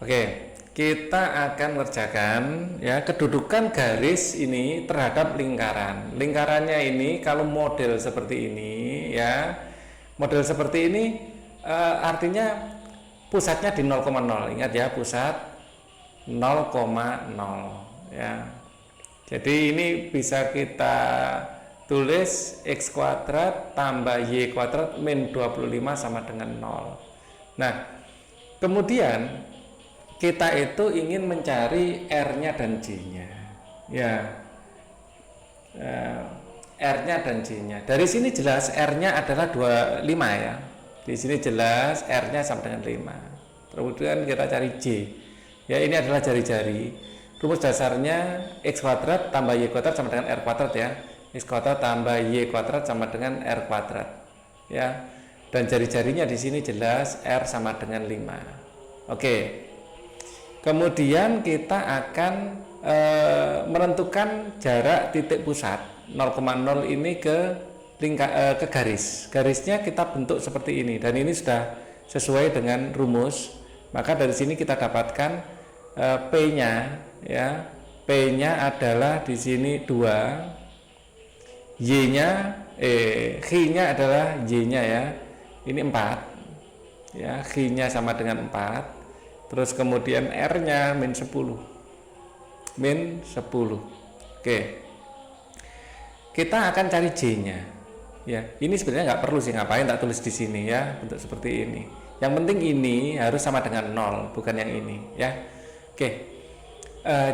Oke, kita akan mengerjakan ya kedudukan garis ini terhadap lingkaran. Lingkarannya ini kalau model seperti ini ya, model seperti ini artinya pusatnya di 0,0. Ingat ya, pusat 0,0 ya. Jadi ini bisa kita tulis x kuadrat tambah y kuadrat min 25 sama dengan 0. Nah, kemudian kita itu ingin mencari R-nya dan J-nya. Ya. R-nya dan J-nya. Dari sini jelas R-nya adalah 25 ya. Di sini jelas R-nya sama dengan 5. Kemudian kita cari J. Ya, ini adalah jari-jari. Rumus dasarnya x kuadrat tambah y kuadrat sama dengan r kuadrat ya. X kuadrat tambah y kuadrat sama dengan r kuadrat. Ya. Dan jari-jarinya di sini jelas R sama dengan 5. Oke. Kemudian kita akan menentukan jarak titik pusat 0,0 ini ke garis. Garisnya kita bentuk seperti ini dan ini sudah sesuai dengan rumus. Maka dari sini kita dapatkan P-nya ya. P-nya adalah di sini 2. Y-nya X-nya adalah Y-nya ya. Ini 4. Ya, X-nya sama dengan 4. Terus kemudian R-nya min 10. Min 10. Oke. Kita akan cari J-nya. Ya, ini sebenarnya nggak perlu sih, ngapain tak tulis di sini ya, bentuk seperti ini. Yang penting ini harus sama dengan 0, bukan yang ini ya. Oke.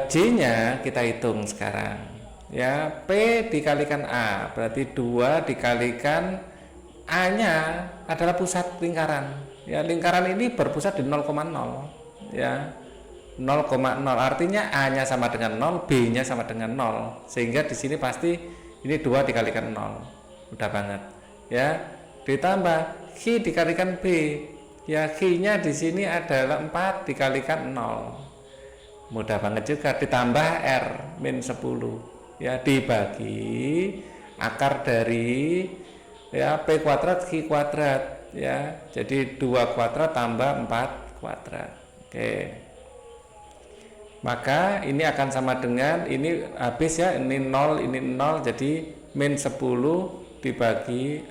J-nya kita hitung sekarang. Ya, P dikalikan A, berarti 2 dikalikan A-nya adalah pusat lingkaran. Ya, lingkaran ini berpusat di 0,0. Ya, 0,0 artinya A-nya sama dengan 0, B-nya sama dengan 0, sehingga di sini pasti ini 2 dikalikan 0. Mudah banget ya. Ditambah X dikalikan B, ya X-nya di sini adalah 4 dikalikan 0. Mudah banget juga. Ditambah R min 10 ya, dibagi akar dari ya P kuadrat Q kuadrat ya, jadi 2 kuadrat tambah 4 kuadrat. Oke, maka ini akan sama dengan ini habis ya, ini 0 ini 0, jadi min 10 dibagi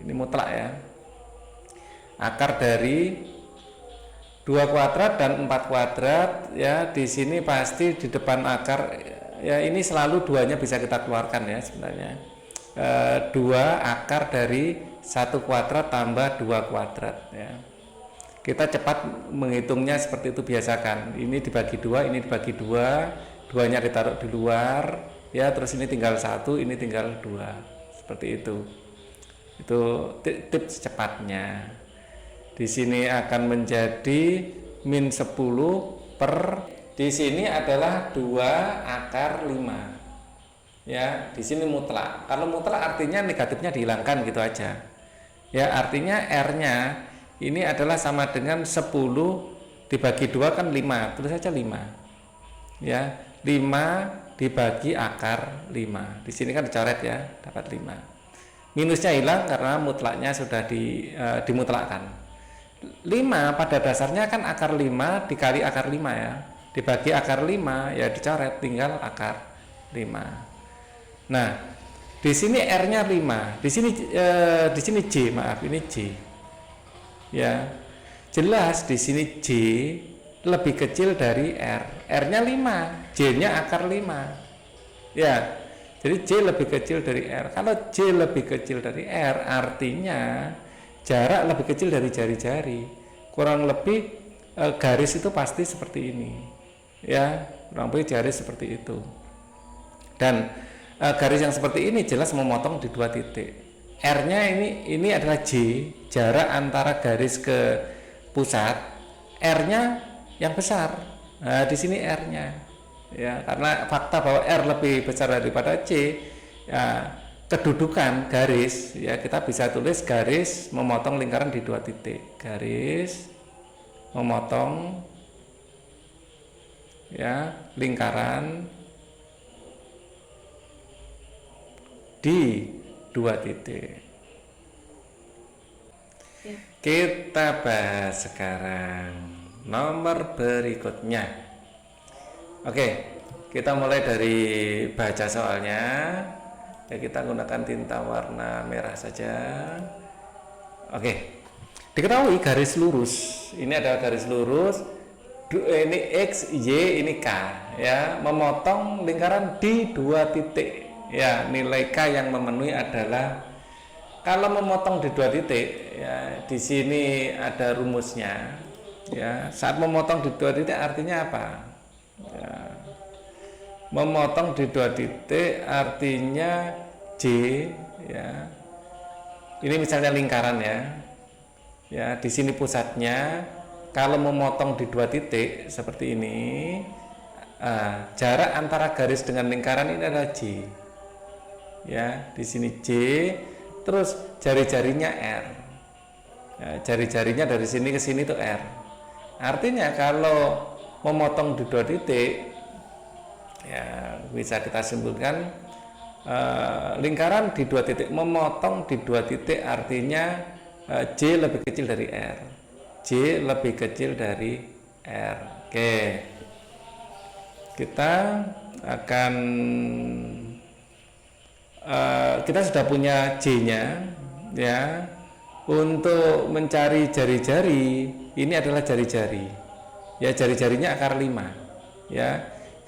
ini mutlak ya, akar dari 2 kuadrat dan 4 kuadrat ya. Di sini pasti di depan akar ya, ini selalu duanya bisa kita keluarkan ya sebenarnya. 2 akar dari 1 kuadrat tambah 2 kuadrat ya. Kita cepat menghitungnya seperti itu, biasakan. Ini dibagi 2, ini dibagi 2, 2-nya ditaruh di luar ya, terus ini tinggal 1, ini tinggal 2. Seperti itu. Itu tips cepatnya. Di sini akan menjadi min 10 per, di sini adalah 2 akar 5. Ya, di sini mutlak. Kalau mutlak artinya negatifnya dihilangkan gitu aja. Ya, artinya R-nya ini adalah sama dengan 10 dibagi 2 kan 5. Tulis saja 5. Ya, 5 dibagi akar 5. Di sini kan dicoret ya, dapat 5. Minusnya hilang karena mutlaknya sudah dimutlakkan. 5 pada dasarnya kan akar 5 dikali akar 5 ya. Dibagi akar 5 ya dicoret, tinggal akar 5. Nah, di sini R-nya 5, di sini J, maaf, ini J. Ya. Jelas di sini J lebih kecil dari R. R-nya 5, J-nya akar 5. Ya. Jadi J lebih kecil dari R. Kalau J lebih kecil dari R, artinya jarak lebih kecil dari jari-jari. Kurang lebih garis itu pasti seperti ini. Ya, kurang lebih garis seperti itu. Dan garis yang seperti ini jelas memotong di 2 titik. R-nya ini adalah J, jarak antara garis ke pusat. R-nya yang besar. Nah, di sini R-nya. Ya, karena fakta bahwa R lebih besar daripada C, ya, kedudukan garis ya, kita bisa tulis garis memotong lingkaran di 2 titik. Garis memotong ya lingkaran di 2 titik. Kita bahas sekarang nomor berikutnya. Oke, kita mulai dari baca soalnya. Ya, kita gunakan tinta warna merah saja. Oke, diketahui garis lurus ini adalah garis lurus, ini X, Y, ini K, ya, memotong lingkaran di 2 titik. Ya, nilai K yang memenuhi adalah, kalau memotong di 2 titik, ya, di sini ada rumusnya. Ya, saat memotong di 2 titik artinya apa? Ya, memotong di 2 titik artinya J, ya. Ini misalnya lingkaran ya. Ya, di sini pusatnya. Kalau memotong di 2 titik seperti ini, jarak antara garis dengan lingkaran ini adalah J. Ya, di sini J, terus jari-jarinya R. Ya, jari-jarinya dari sini ke sini itu R. Artinya kalau memotong di 2 titik, ya bisa kita simpulkan lingkaran di 2 titik, memotong di 2 titik artinya J lebih kecil dari R. J lebih kecil dari R. Oke, kita akan kita sudah punya J nya, ya. Untuk mencari jari-jari, ini adalah jari-jari, ya, jari-jarinya akar 5, ya.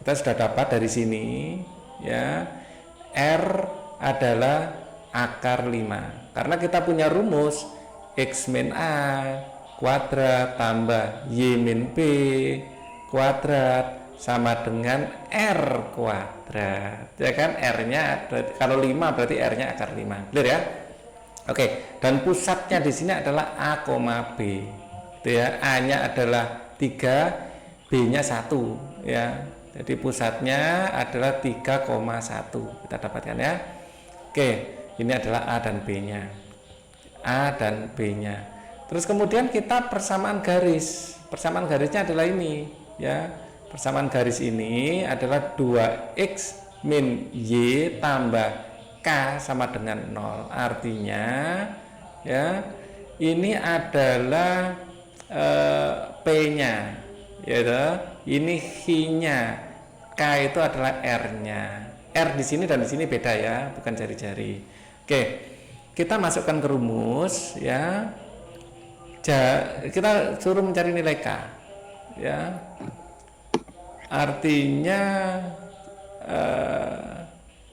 Kita sudah dapat dari sini, ya, R adalah akar 5 karena kita punya rumus X min A kuadrat tambah Y min B kuadrat sama dengan R kuadrat, ya kan. R nya kalau 5 berarti R nya akar 5, clear ya. Oke, dan pusatnya di sini adalah A, B, itu ya. A nya adalah 3, B nya 1, ya. Jadi pusatnya adalah 3,1, kita dapatkan ya. Oke, ini adalah A dan B nya. A dan B nya. Terus kemudian kita persamaan garis. Persamaan garisnya adalah ini, ya. Persamaan garis ini adalah 2X min Y tambah K sama dengan 0. Artinya, ya, ini adalah P nya, yaitu ini H-nya, K itu adalah R-nya. R di sini dan di sini beda ya, bukan jari-jari. Oke, kita masukkan ke rumus, ya. Kita suruh mencari nilai K, ya. Artinya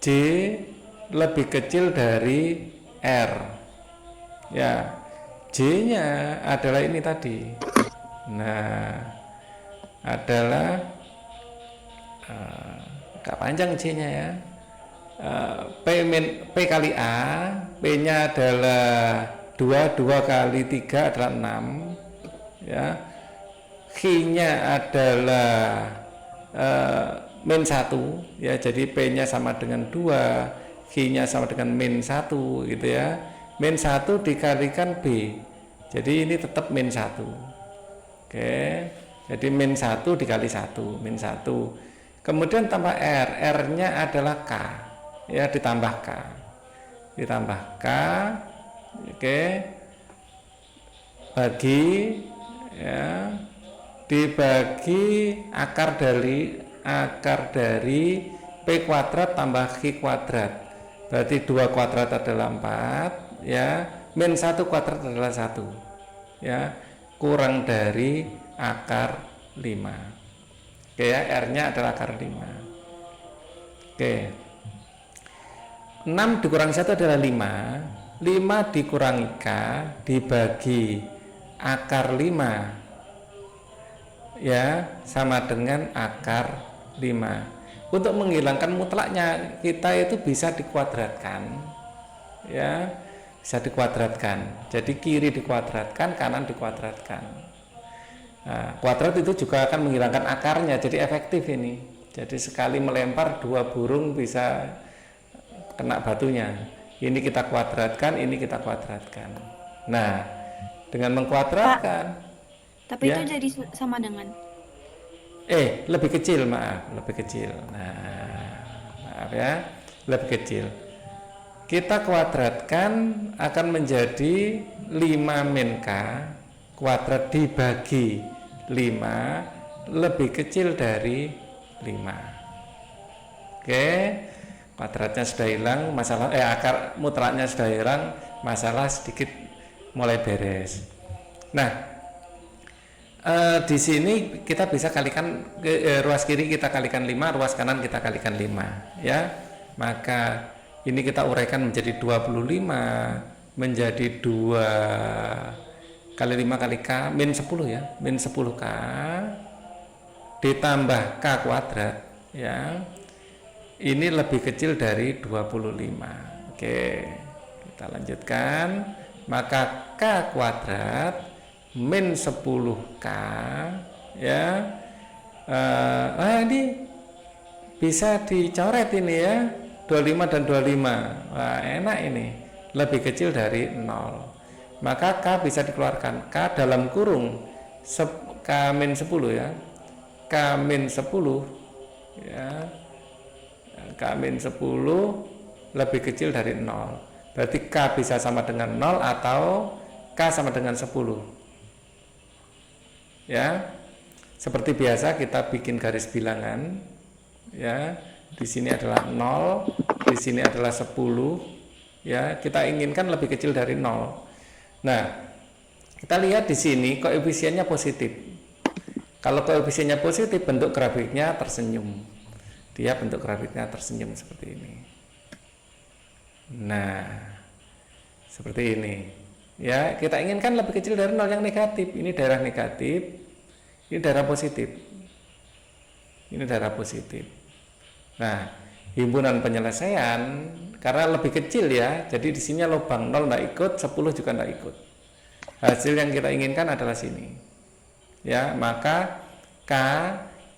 J lebih kecil dari R, ya. J-nya adalah ini tadi. Nah, adalah agak panjang J-nya ya. P kali A, P-nya adalah 2 kali 3 adalah 6, ya. H-nya adalah min 1, ya. Jadi P-nya sama dengan 2, H-nya sama dengan min 1, gitu ya. Min 1 dikalikan B, jadi ini tetap min 1. Oke, jadi min 1 dikali 1, min 1. Kemudian tambah R, R-nya adalah K, ya, ditambah K. Ditambah K, oke. Bagi, ya, dibagi akar dari P kuadrat tambah Q kuadrat. Berarti 2 kuadrat adalah 4, ya. Min 1 kuadrat adalah 1, ya. Kurang dari akar 5. Oke ya, R-nya adalah akar 5. Oke. 6 dikurangi 1 adalah 5. 5 dikurangi K dibagi akar 5, ya, sama dengan akar 5. Untuk menghilangkan mutlaknya kita itu bisa dikuadratkan, ya, bisa dikuadratkan. Jadi kiri dikuadratkan, kanan dikuadratkan. Nah, kuadrat itu juga akan menghilangkan akarnya, jadi efektif ini. Jadi sekali melempar 2 burung bisa kena batunya. Ini kita kuadratkan, ini kita kuadratkan. Nah, dengan mengkuadratkan, Tapi ya, itu jadi sama dengan lebih kecil, maaf, lebih kecil. Nah, maaf ya, lebih kecil. Kita kuadratkan akan menjadi 5 min K kuadrat dibagi 5 lebih kecil dari 5. Oke, kuadratnya sudah hilang, masalah akar mutlaknya sudah hilang, masalah sedikit mulai beres. Nah, di sini kita bisa kalikan ruas kiri kita kalikan 5, ruas kanan kita kalikan 5 ya. Maka ini kita uraikan menjadi 25 menjadi 2 kali 5 kali K min 10 ya, min 10K ditambah K kuadrat ya. Ini lebih kecil dari 25. Oke, kita lanjutkan. Maka K kuadrat min 10K ya. Ini bisa dicoret ini ya, 25 dan 25. Wah, enak ini, lebih kecil dari 0. Maka K bisa dikeluarkan. K dalam kurung K min 10 ya, K min 10 ya, K min 10 lebih kecil dari 0. Berarti K bisa sama dengan 0 atau K sama dengan 10 ya. Seperti biasa kita bikin garis bilangan ya. Di sini adalah 0, di sini adalah 10 ya. Kita inginkan lebih kecil dari 0. Nah, kita lihat di sini koefisiennya positif. Kalau koefisiennya positif, bentuk grafiknya tersenyum. Dia bentuk grafiknya tersenyum seperti ini. Nah, seperti ini ya. Kita inginkan lebih kecil dari 0 yang negatif. Ini daerah negatif, ini daerah positif, ini daerah positif. Nah, himpunan penyelesaian karena lebih kecil ya, jadi di sini lubang 0 tidak ikut, 10 juga tidak ikut. Hasil yang kita inginkan adalah sini ya. Maka K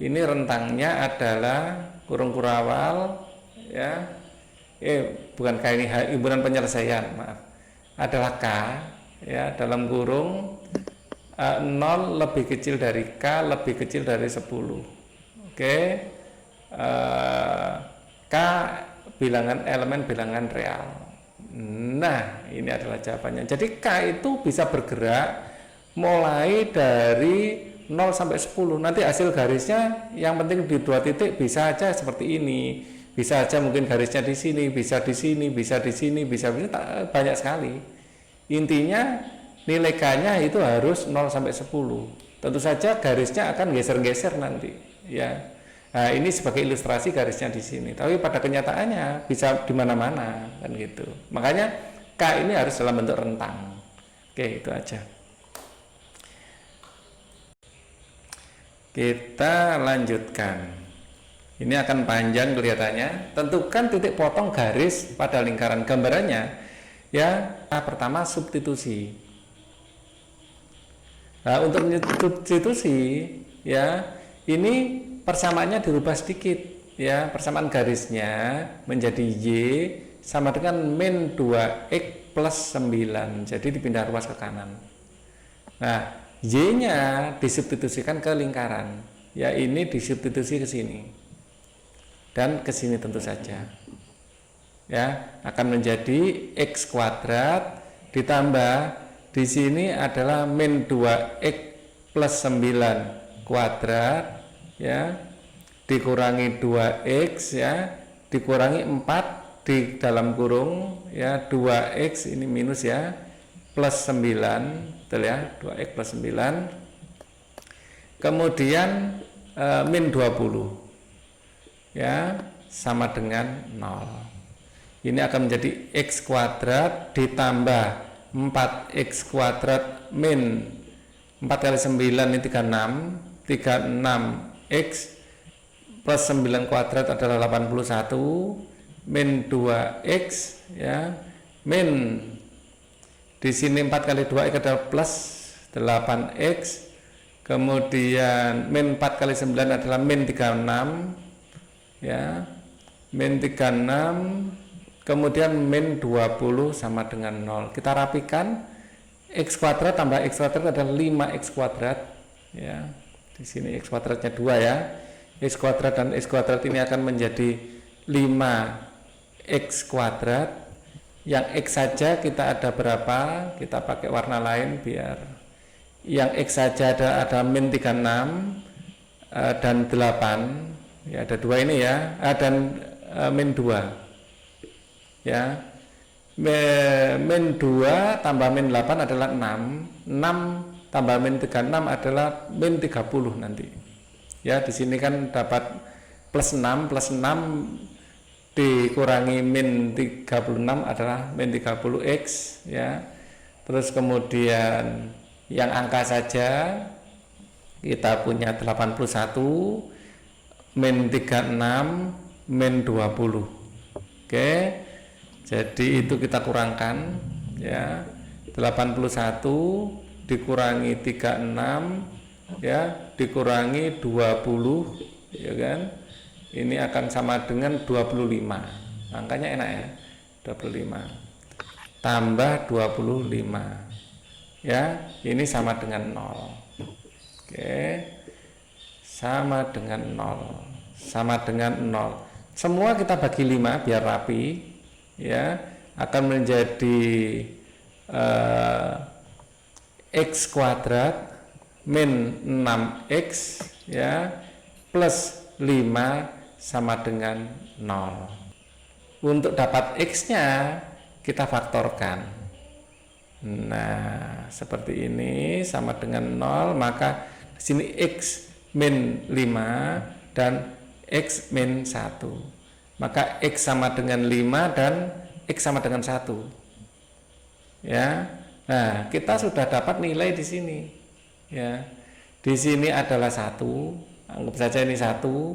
ini rentangnya adalah kurung kurawal ya, bukan K ini, himpunan penyelesaian, maaf, adalah K ya, dalam kurung 0 lebih kecil dari K lebih kecil dari 10. Oke, K bilangan elemen bilangan real. Nah, ini adalah jawabannya. Jadi K itu bisa bergerak mulai dari 0 sampai 10. Nanti hasil garisnya yang penting di 2 titik bisa aja seperti ini. Bisa aja mungkin garisnya di sini, bisa di sini, bisa di sini, bisa banyak sekali. Intinya nilai K-nya itu harus 0 sampai 10. Tentu saja garisnya akan geser-geser nanti ya. Nah, ini sebagai ilustrasi garisnya di sini. Tapi pada kenyataannya bisa di mana-mana kan gitu. Makanya K ini harus dalam bentuk rentang. Oke, itu aja. Kita lanjutkan. Ini akan panjang kelihatannya. Tentukan titik potong garis pada lingkaran. Gambarannya ya, pertama substitusi. Nah, untuk substitusi ya, ini persamaannya dirubah sedikit ya. Persamaan garisnya menjadi Y sama dengan min 2X plus 9. Jadi dipindah ruas ke kanan. Nah, Y-nya disubstitusikan ke lingkaran. Ya, ini disubstitusi ke sini. Dan ke sini tentu saja. Ya, akan menjadi X kuadrat ditambah di sini adalah min 2X plus 9 kuadrat ya, dikurangi 2X ya, dikurangi 4 di dalam kurung ya, 2X ini minus ya, plus 9, betul ya, 2X plus 9, kemudian min 20 ya, sama dengan 0. Ini akan menjadi X kuadrat ditambah 4X kuadrat min 4 kali 9 ini 36, 36X plus 9 kuadrat adalah 81, min 2X ya, min di sini 4 kali 2X adalah plus 8X, kemudian min 4 kali 9 adalah min 36 ya, min 36, kemudian min 20 sama dengan 0. Kita rapikan, X kuadrat tambah X kuadrat adalah 5X kuadrat ya. Di sini X kuadratnya 2 ya. X kuadrat dan X kuadrat ini akan menjadi 5X kuadrat. Yang X saja kita ada berapa? Kita pakai warna lain biar yang X saja ada min 36 dan 8 ya, ada dua ini ya, dan min 2 ya. Min 2 tambah min 8 adalah 6 tambah min 36 adalah min 30 nanti ya. Di sini kan dapat plus 6 dikurangi min 36 adalah min 30x ya. Terus kemudian yang angka saja kita punya 81 min 36 min 20. Oke, jadi itu kita kurangkan ya, 81 dikurangi 36 ya, dikurangi 20 ya kan, ini akan sama dengan 25. Angkanya enak ya, 25 tambah 25 ya, ini sama dengan 0. Oke, sama dengan 0. Semua kita bagi 5 biar rapi ya, akan menjadi x kuadrat min 6x ya plus 5 sama dengan 0. Untuk dapat x nya kita faktorkan. Nah, seperti ini sama dengan 0, maka di sini x min 5 dan x min 1. Maka x sama dengan 5 dan x sama dengan 1. Ya. Nah, kita sudah dapat nilai di sini. Ya. Di sini adalah 1, anggap saja ini 1,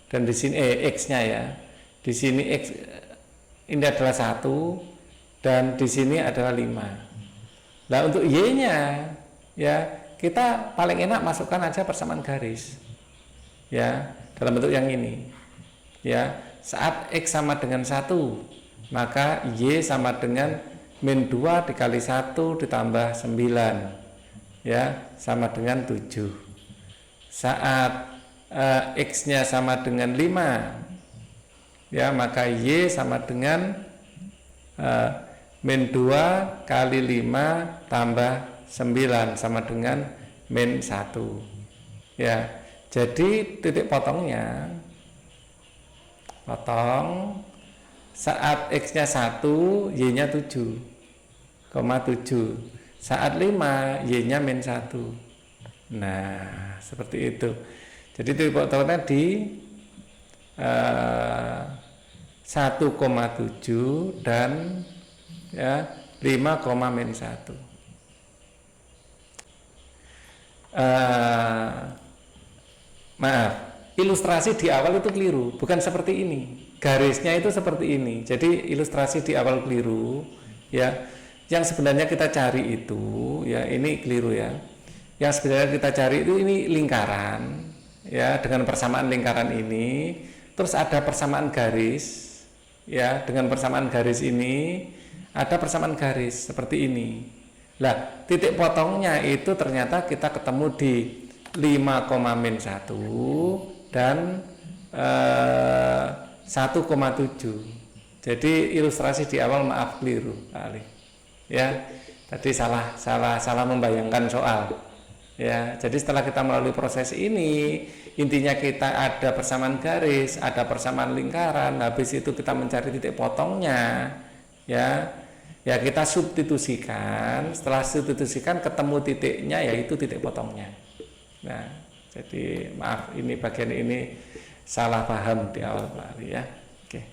dan di sini x-nya ya. Di sini x ini adalah 1 dan di sini adalah 5. Nah, untuk y-nya ya, kita paling enak masukkan aja persamaan garis. Ya, dalam bentuk yang ini. Ya, saat x sama dengan 1, maka y sama dengan min 2 dikali 1 ditambah 9 ya, sama dengan 7. Saat x-nya sama dengan 5 ya, maka y sama dengan min 2 kali 5 tambah 9 sama dengan min 1 ya. Jadi titik potongnya, potong saat x nya 1, y nya 7,7, saat 5 y nya min 1. Nah, seperti itu. Jadi titik potongnya di 1,7 dan ya 5, min 1. Maaf, ilustrasi di awal itu keliru, bukan seperti ini. Garisnya itu seperti ini. Jadi ilustrasi di awal keliru ya. Yang sebenarnya kita cari itu ya, ini keliru ya. Yang sebenarnya kita cari itu ini lingkaran ya, dengan persamaan lingkaran ini, terus ada persamaan garis ya, dengan persamaan garis ini ada persamaan garis seperti ini. Lah, titik potongnya itu ternyata kita ketemu di 5, min 1 dan 1,7. Jadi ilustrasi di awal maaf keliru kali. Ya, tadi salah membayangkan soal. Ya, jadi setelah kita melalui proses ini, intinya kita ada persamaan garis, ada persamaan lingkaran, habis itu kita mencari titik potongnya. Ya. Ya, kita substitusikan, setelah substitusikan ketemu titiknya, yaitu titik potongnya. Nah, jadi maaf ini bagian ini salah paham di awal kali ya. Oke.